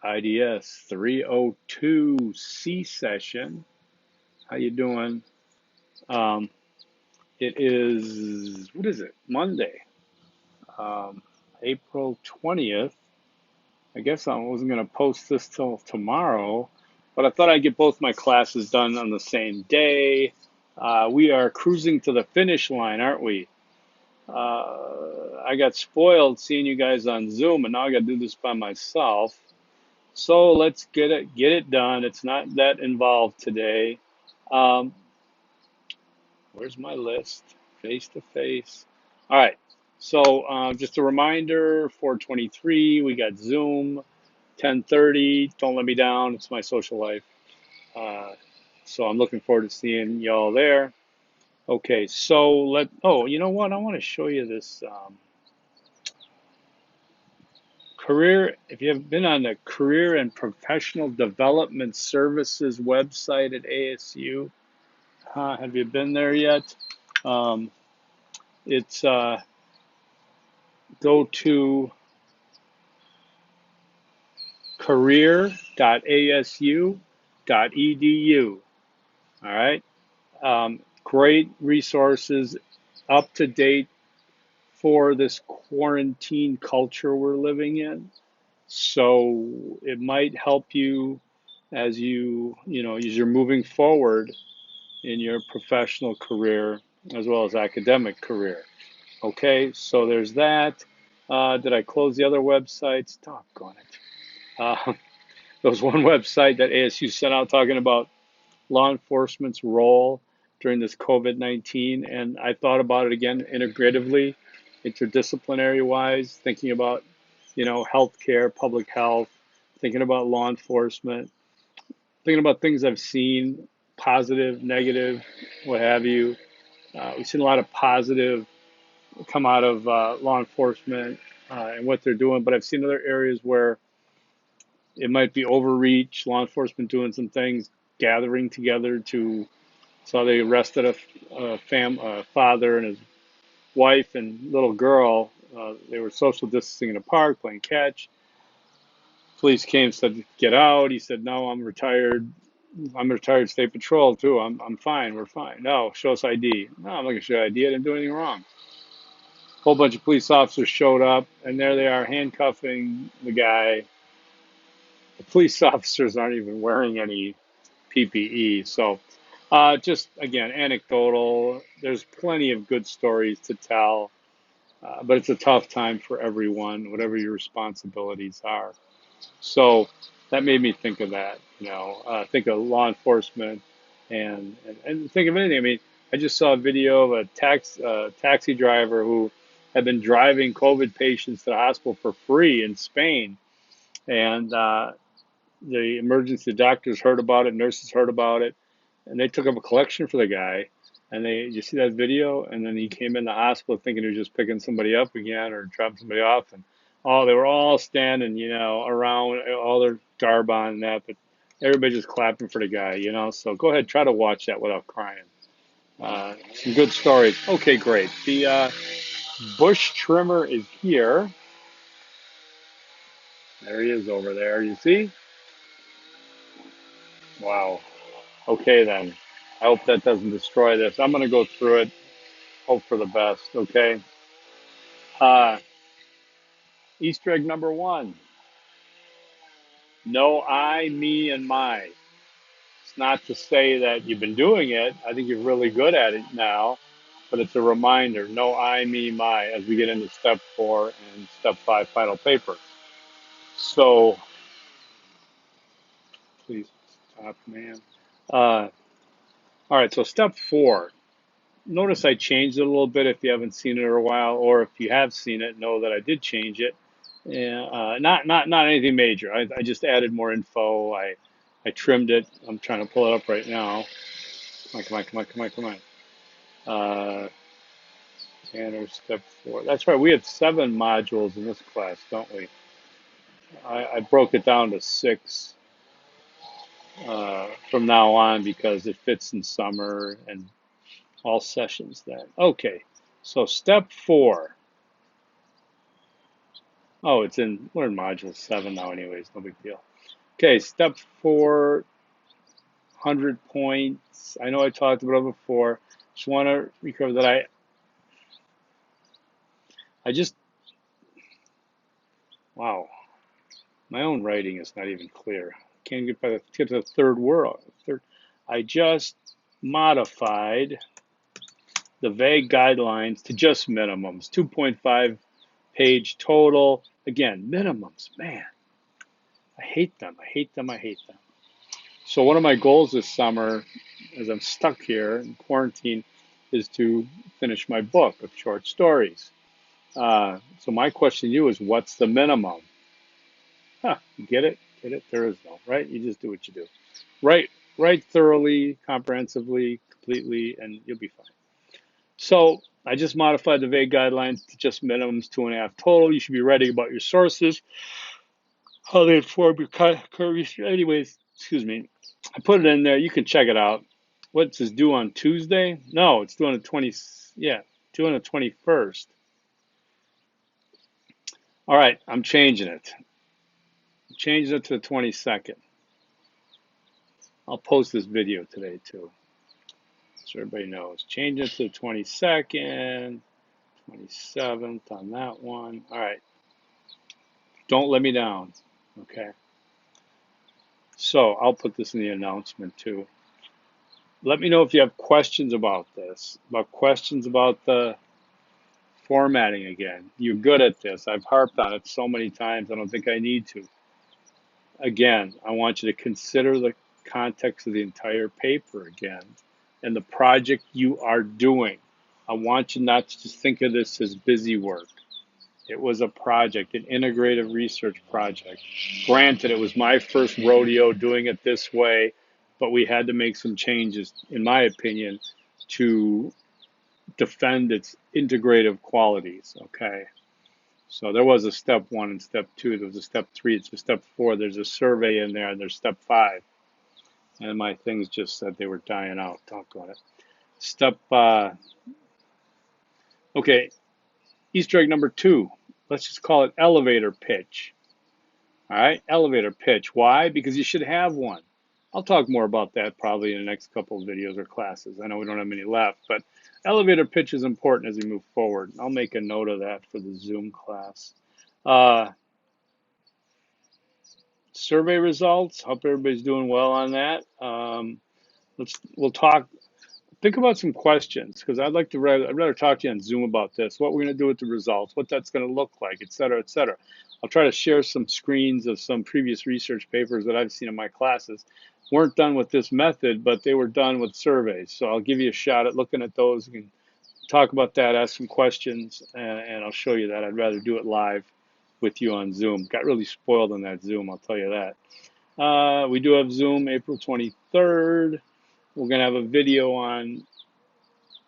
IDS 302C session. How you doing? Um, it is, what is it? Monday, um, April 20th. I guess I wasn't going to post this till tomorrow, but I thought I'd get both my classes done on the same day. We are cruising to the finish line, aren't we? I got spoiled seeing you guys on Zoom, and now I got to do this by myself. So let's get it done. It's not that involved today. Um, where's my list? Face to face. All right. So just a reminder, 423, we got Zoom, 10:30. Don't let me down. It's my social life. Uh, so I'm looking forward to seeing y'all there. Okay. So oh, you know what? I want to show you this. Career, if you have been on the Career and Professional Development Services website at ASU, have you been there yet? Um, it's go to career.asu.edu. All right. Great resources, up to date for this quarantine culture we're living in. So it might help you as as you're moving forward in your professional career as well as academic career. Okay, so there's that. Did I close the other websites? Doggone it. There was one website that ASU sent out talking about law enforcement's role during this COVID-19, and I thought about it again integratively, interdisciplinary wise, thinking about, healthcare, public health, thinking about law enforcement, thinking about things I've seen, positive, negative, what have you. We've seen a lot of positive come out of law enforcement and what they're doing, but I've seen other areas where it might be overreach, law enforcement doing some things, gathering together to. So they arrested a father and his wife and little girl. They were social distancing in a park, playing catch. Police came, said, "Get out." He said, "No, I'm retired. I'm retired state patrol too. I'm fine. We're fine." "No, show us ID." "No, I'm not gonna show you ID. I didn't do anything wrong." A whole bunch of police officers showed up, and there they are handcuffing the guy. The police officers aren't even wearing any PPE. So, just again, anecdotal. There's plenty of good stories to tell, but it's a tough time for everyone, whatever your responsibilities are. So that made me think of that. Think of law enforcement, and think of anything. I mean, I just saw a video of a taxi driver who had been driving COVID patients to the hospital for free in Spain, and the emergency doctors heard about it, nurses heard about it, and they took up a collection for the guy. And you see that video? And then he came in the hospital thinking he was just picking somebody up again or dropping somebody off. And they were all standing, around all their garb on and that, but everybody just clapping for the guy. So go ahead, try to watch that without crying. Some good stories. Okay, great. The bush trimmer is here. There he is over there. You see? Wow. Okay, then. I hope that doesn't destroy this. I'm going to go through it, hope for the best, okay? Uh, Easter egg number one: no I, me, and my. It's not to say that you've been doing it. I think you're really good at it now, but it's a reminder: no I, me, my, as we get into step 4 and step 5 final paper. So, please stop, man. Uh, all right, so step 4. Notice I changed it a little bit if you haven't seen it in a while, or if you have seen it, know that I did change it. Yeah, not anything major. I just added more info. I trimmed it. I'm trying to pull it up right now. Come on. Uh, Tanner, step 4. That's right. We have 7 modules in this class, don't we? I broke it down to 6 from now on because it fits in summer and all sessions then. Okay, so step 4. Oh, we're in module 7 now anyways, no big deal. Okay, step 4, 100 points. I know I talked about it before. Just want to recover that I just, wow, my own writing is not even clear. Can't get to the third word. I just modified the vague guidelines to just minimums, 2.5 page total. Again, minimums, man, I hate them. I hate them. I hate them. So one of my goals this summer, as I'm stuck here in quarantine, is to finish my book of short stories. So my question to you is, what's the minimum? Huh, you get it? Get it? There is no, right? You just do what you do. Write thoroughly, comprehensively, completely, and you'll be fine. So I just modified the vague guidelines to just minimums 2.5 total. You should be writing about your sources, how they inform your current research. Anyways, excuse me. I put it in there. You can check it out. What's this due on Tuesday? No, it's due on the 20. Yeah, due on the 21st. All right, I'm changing it. I'm changing it to the 22nd. I'll post this video today too, so everybody knows. Change it to the 22nd, 27th on that one. All right. Don't let me down. Okay. So I'll put this in the announcement too. Let me know if you have questions about this, about questions about the formatting again. You're good at this. I've harped on it so many times, I don't think I need to. Again, I want you to consider the context of the entire paper again and the project you are doing. I want you not to just think of this as busy work. It was a project, an integrative research project. Granted, it was my first rodeo doing it this way, but we had to make some changes, in my opinion, to defend its integrative qualities. Okay. So there was a step 1 and step 2. There was a step 3. It's a step 4. There's a survey in there, and there's step 5. And my things just said they were dying out. Doggone it. Step, okay, Easter egg number 2. Let's just call it elevator pitch. All right, elevator pitch. Why? Because you should have one. I'll talk more about that probably in the next couple of videos or classes. I know we don't have many left, but elevator pitch is important as we move forward. I'll make a note of that for the Zoom class. Survey results. Hope everybody's doing well on that. We'll talk. Think about some questions because I'd rather talk to you on Zoom about this. What we're going to do with the results, what that's going to look like, et cetera, et cetera. I'll try to share some screens of some previous research papers that I've seen in my classes. Weren't done with this method, but they were done with surveys. So I'll give you a shot at looking at those. We can talk about that, ask some questions, and I'll show you that. I'd rather do it live with you on Zoom. Got really spoiled on that Zoom, I'll tell you that. We do have Zoom April 23rd. We're going to have a video on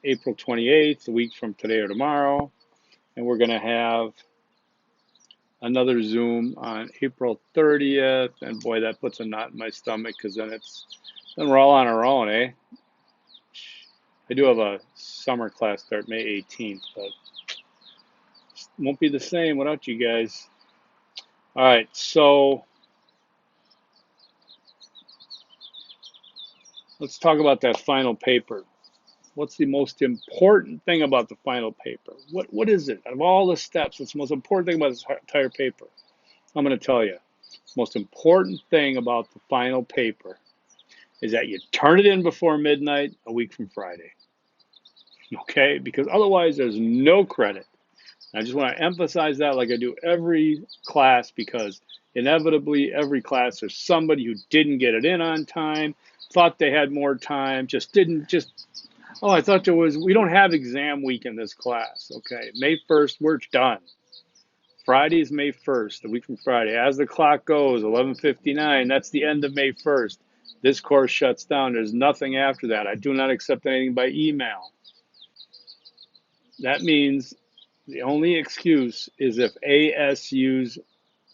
April 28th, a week from today or tomorrow. And we're going to have another Zoom on April 30th. And boy, that puts a knot in my stomach because then we're all on our own, eh? I do have a summer class start May 18th, but it won't be the same without you guys. All right, so let's talk about that final paper. What's the most important thing about the final paper? What is it? Of all the steps, what's the most important thing about this entire paper? I'm going to tell you. The most important thing about the final paper is that you turn it in before midnight a week from Friday. Okay? Because otherwise there's no credit. And I just want to emphasize that like I do every class because inevitably every class there's somebody who didn't get it in on time, thought they had more time, oh, I thought we don't have exam week in this class. Okay, May 1st, we're done. Friday is May 1st, a week from Friday. As the clock goes, 11:59, that's the end of May 1st. This course shuts down. There's nothing after that. I do not accept anything by email. That means the only excuse is if ASU's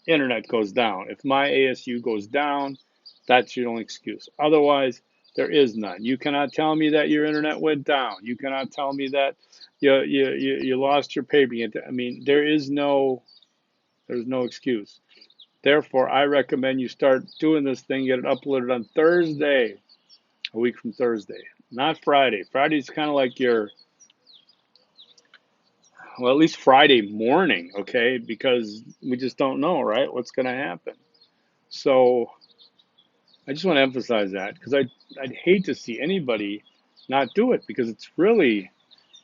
internet goes down. If my ASU goes down, that's your only excuse. Otherwise, there is none. You cannot tell me that your internet went down. You cannot tell me that you lost your paper. I mean, there is no There's no excuse. Therefore, I recommend you start doing this thing, get it uploaded on Thursday, a week from Thursday, not Friday. Friday's kind of like your, well, at least Friday morning, okay? Because we just don't know, right? What's going to happen. So I just want to emphasize that because I'd hate to see anybody not do it because it's really,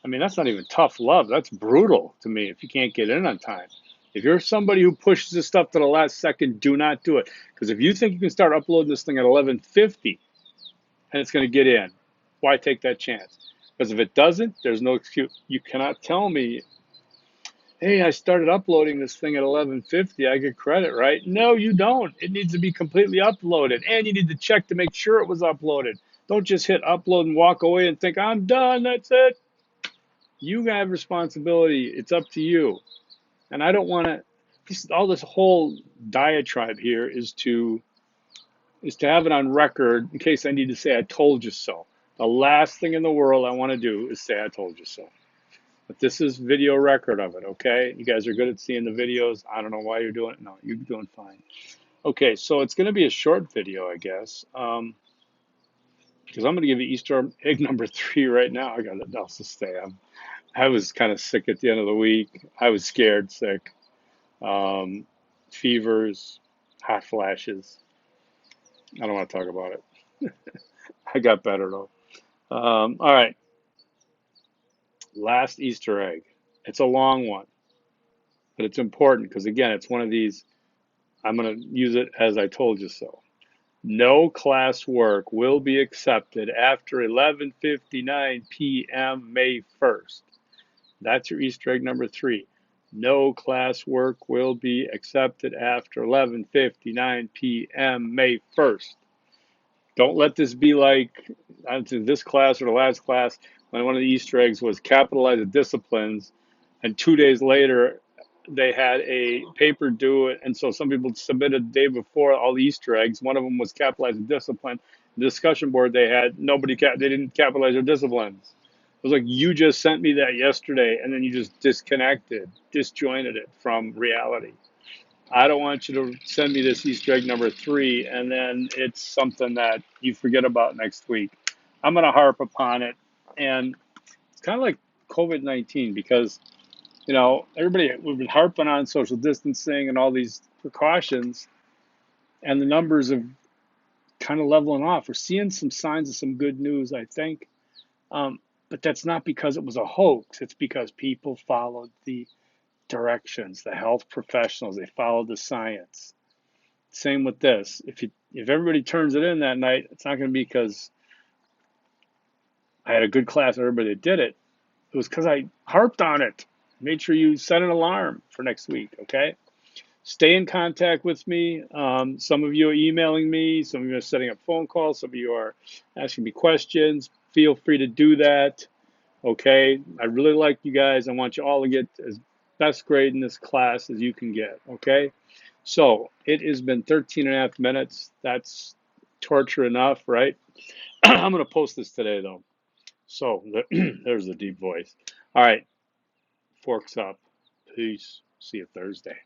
I mean, that's not even tough love. That's brutal to me if you can't get in on time. If you're somebody who pushes this stuff to the last second, do not do it. Because if you think you can start uploading this thing at 11:50 and it's going to get in, why take that chance? Because if it doesn't, there's no excuse. You cannot tell me, hey, I started uploading this thing at 11:50. I get credit, right? No, you don't. It needs to be completely uploaded, and you need to check to make sure it was uploaded. Don't just hit upload and walk away and think I'm done. That's it. You have responsibility. It's up to you. And I don't want to. All this whole diatribe here is to have it on record in case I need to say I told you so. The last thing in the world I want to do is say I told you so. But this is video record of it, okay? You guys are good at seeing the videos. I don't know why you're doing it. No, you're doing fine. Okay, so it's going to be a short video, I guess, because I'm going to give you Easter egg number 3 right now. I got nothing else to say. I was kind of sick at the end of the week. I was scared sick. Um, Fevers, hot flashes. I don't want to talk about it. I got better though. All right, last Easter egg. It's a long one, but it's important because again, it's one of these. I'm going to use it as I told you so. No class work will be accepted after 11:59 p.m. May 1st. That's your Easter egg number 3. No class work will be accepted after 11:59 p.m. May 1st. Don't let this be like this class or the last class when one of the Easter eggs was capitalized disciplines, and 2 days later they had a paper due, and so some people submitted the day before all the Easter eggs. One of them was capitalized discipline. The discussion board they had, they didn't capitalize their disciplines. It was like you just sent me that yesterday, and then you just disjointed it from reality. I don't want you to send me this Easter egg number 3, and then it's something that you forget about next week. I'm going to harp upon it, and it's kind of like COVID-19 because we've been harping on social distancing and all these precautions, and the numbers have kind of leveling off. We're seeing some signs of some good news, I think, but that's not because it was a hoax. It's because people followed the directions, the health professionals, they followed the science. Same with this. If everybody turns it in that night, it's not going to be because I had a good class, everybody that did it. It was because I harped on it. Made sure you set an alarm for next week, okay? Stay in contact with me. Some of you are emailing me. Some of you are setting up phone calls. Some of you are asking me questions. Feel free to do that, okay? I really like you guys. I want you all to get as best grade in this class as you can get, okay? So it has been 13 and a half minutes. That's torture enough, right? I'm going to post this today, though. So there's the deep voice. All right, forks up. Peace. See you Thursday.